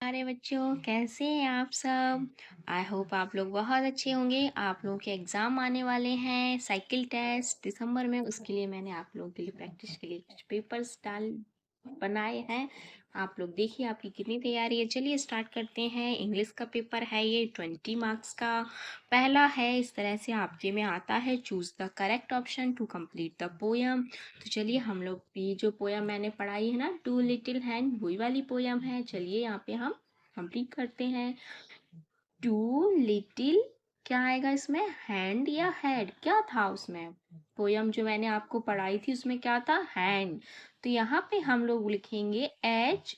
प्यारे बच्चों, कैसे हैं आप सब। आई होप आप लोग बहुत अच्छे होंगे। आप लोगों के एग्ज़ाम आने वाले हैं, साइकिल टेस्ट दिसंबर में। उसके लिए मैंने आप लोगों के लिए प्रैक्टिस के लिए कुछ पेपर्स डाल बनाए हैं। आप लोग देखिए आपकी कितनी तैयारी है। चलिए स्टार्ट करते हैं। इंग्लिश का पेपर है, ये 20 मार्क्स का पहला है। इस तरह से आपके में आता है, choose the correct option to complete the poem. तो चलिए हम लोग ये जो पोयम मैंने पढ़ाई है ना, टू लिटिल हैंड, वही वाली पोयम है। चलिए यहाँ पे हम कंप्लीट करते हैं। टू लिटिल, क्या आएगा इसमें, हैंड या हेड, क्या था उसमें। पोयम जो मैंने आपको पढ़ाई थी उसमें क्या था, हैंड। तो यहाँ पे हम लोग लिखेंगे HANDS,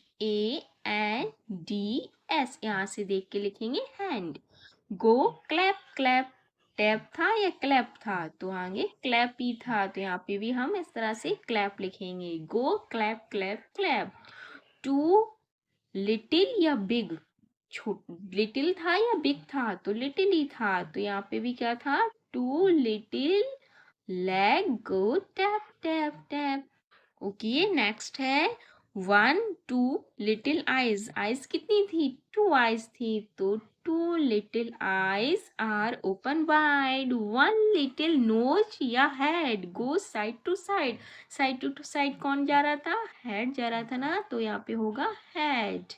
यहाँ से देख के लिखेंगे हैंड। गो क्लैप क्लैप, टैप था या क्लैप था, तो आगे क्लैप ही था, तो यहाँ पे भी हम इस तरह से क्लैप लिखेंगे। Go clap clap clap. Two little या बिग, छोट लिटिल था या बिग था, तो लिटिल ही था, तो यहाँ पे भी क्या था, two little leg go tap tap tap. Okay, next है one two little eyes. Eyes कितनी थी, टू आइज थी, तो two little eyes are open wide. One little nose या head go side to side. Side to side कौन जा रहा था, हेड जा रहा था ना, तो यहाँ पे होगा हेड।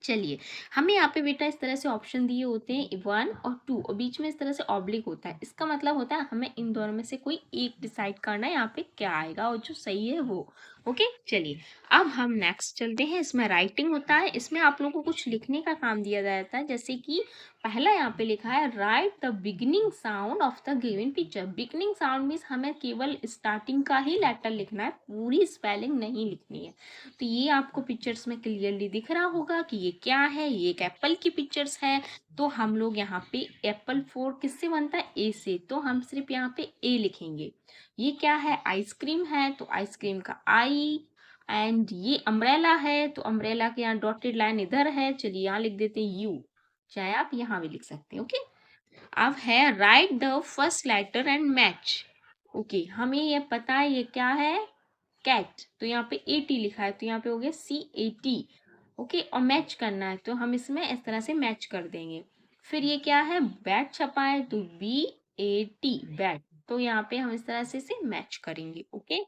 चलिए, हमें यहाँ पे बेटा इस तरह से ऑप्शन दिए होते हैं, वन और टू, और बीच में इस तरह से ऑब्लिक होता है। इसका मतलब होता है हमें इन दोनों में से कोई एक डिसाइड करना है यहाँ पे क्या आएगा, और जो सही है वो। ओके, चलिए अब हम नेक्स्ट चलते हैं। इसमें राइटिंग होता है, इसमें आप लोगों को कुछ लिखने का काम दिया जाता है। जैसे कि पहला यहाँ पे लिखा है, write the beginning sound of the given picture. Beginning sound means हमें केवल स्टार्टिंग का ही लेटर लिखना है, पूरी स्पेलिंग नहीं लिखनी है। तो ये आपको पिक्चर्स में क्लियरली दिख रहा होगा कि ये क्या है, ये एक एप्पल की पिक्चर्स है। तो हम लोग यहाँ पे एप्पल 4 किससे बनता है, ए से, तो हम सिर्फ यहाँ पे ए लिखेंगे। ये क्या है, आइसक्रीम है, तो आइसक्रीम का आई। एंड ये अम्ब्रेला है, तो अम्ब्रेला के यहाँ डॉटेड लाइन इधर है, चलिए यहाँ लिख देते हैं यू, चाहे आप यहाँ भी लिख सकते हैं। ओके, अब है write the first letter and match. Okay, हमें ये पता है ये क्या है, कैट, तो यहाँ पे AT लिखा है, तो यहाँ पे हो गया CAT। ओके, और मैच करना है, तो हम इसमें इस तरह से मैच कर देंगे। फिर ये क्या है, बैट छपा है, तो BAT बैट, तो यहाँ पे हम इस तरह से इसे मैच करेंगे। ओके,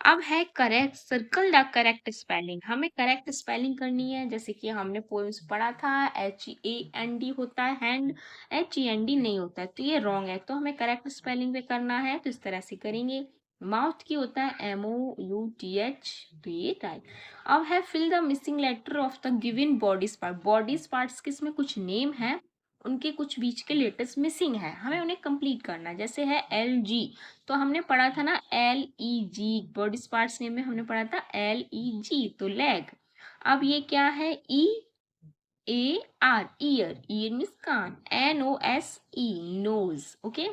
अब है correct, circle the correct spelling. हमें करेक्ट स्पेलिंग करनी है, जैसे कि हमने पोएम्स पढ़ा था, HAND होता है हैंड, HEND नहीं होता है, तो ये रॉन्ग है, तो हमें करेक्ट स्पेलिंग पे करना है, तो इस तरह से करेंगे। माउथ की होता है MOUTH, तो ये राइट। अब है fill the missing letter of the given bodies part. Bodies parts के इसमें कुछ नेम है, उनके कुछ बीच के लेटर्स मिसिंग है, हमें उन्हें कंप्लीट करना है। जैसे है LG, तो हमने पढ़ा था ना LEG, बॉडीज पार्ट्स नेम में हमने पढ़ा था LEG, तो लेग। अब ये क्या है, EAR, ईयर, ईयर मीन्स कान, NOSE, नोज। ओके,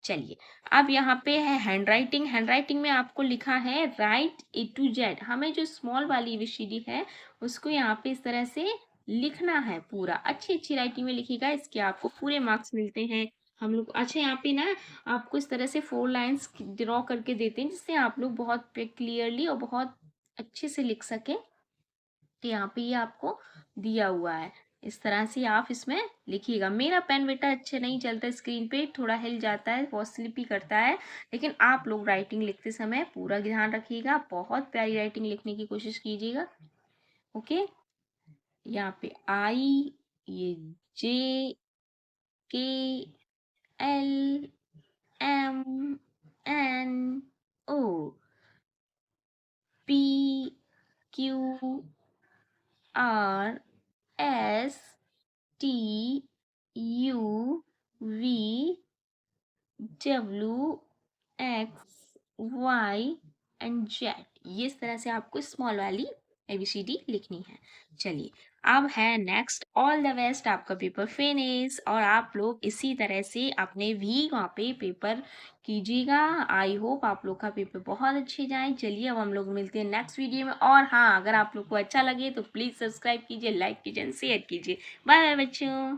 चलिए अब यहाँ पे है हैंड राइटिंग। हैंड राइटिंग में आपको लिखा है राइट A to Z। हमें जो स्मॉल वाली ABCD है उसको यहाँ पे इस तरह से लिखना है पूरा, अच्छी अच्छी राइटिंग में लिखिएगा, इसके आपको पूरे मार्क्स मिलते हैं हम लोग। अच्छा, यहाँ पे ना आपको इस तरह से 4 लाइन्स ड्रॉ करके देते हैं, जिससे आप लोग बहुत क्लियरली और बहुत अच्छे से लिख सकें। तो यहाँ पे ये आपको दिया हुआ है, इस तरह से आप इसमें लिखिएगा। मेरा पेन बेटा अच्छे नहीं चलता, स्क्रीन पे थोड़ा हिल जाता है, बहुत स्लिपी करता है, लेकिन आप लोग राइटिंग लिखते समय पूरा ध्यान रखिएगा, बहुत प्यारी राइटिंग लिखने की कोशिश कीजिएगा। ओके, यहाँ पे I, ये JKLMNO, PQRSTUVWX एंड जेड। ये इस तरह से आपको स्मॉल वाली ABCD लिखनी है। चलिए, अब है नेक्स्ट, ऑल द बेस्ट, आपका पेपर फिनिश, और आप लोग इसी तरह से अपने भी वहाँ पे पेपर कीजिएगा। आई होप आप लोग का पेपर बहुत अच्छे जाए। चलिए, अब हम लोग मिलते हैं नेक्स्ट वीडियो में, और हाँ, अगर आप लोग को अच्छा लगे तो प्लीज़ सब्सक्राइब कीजिए, लाइक कीजिए, शेयर कीजिए। बाय बाय बच्चों।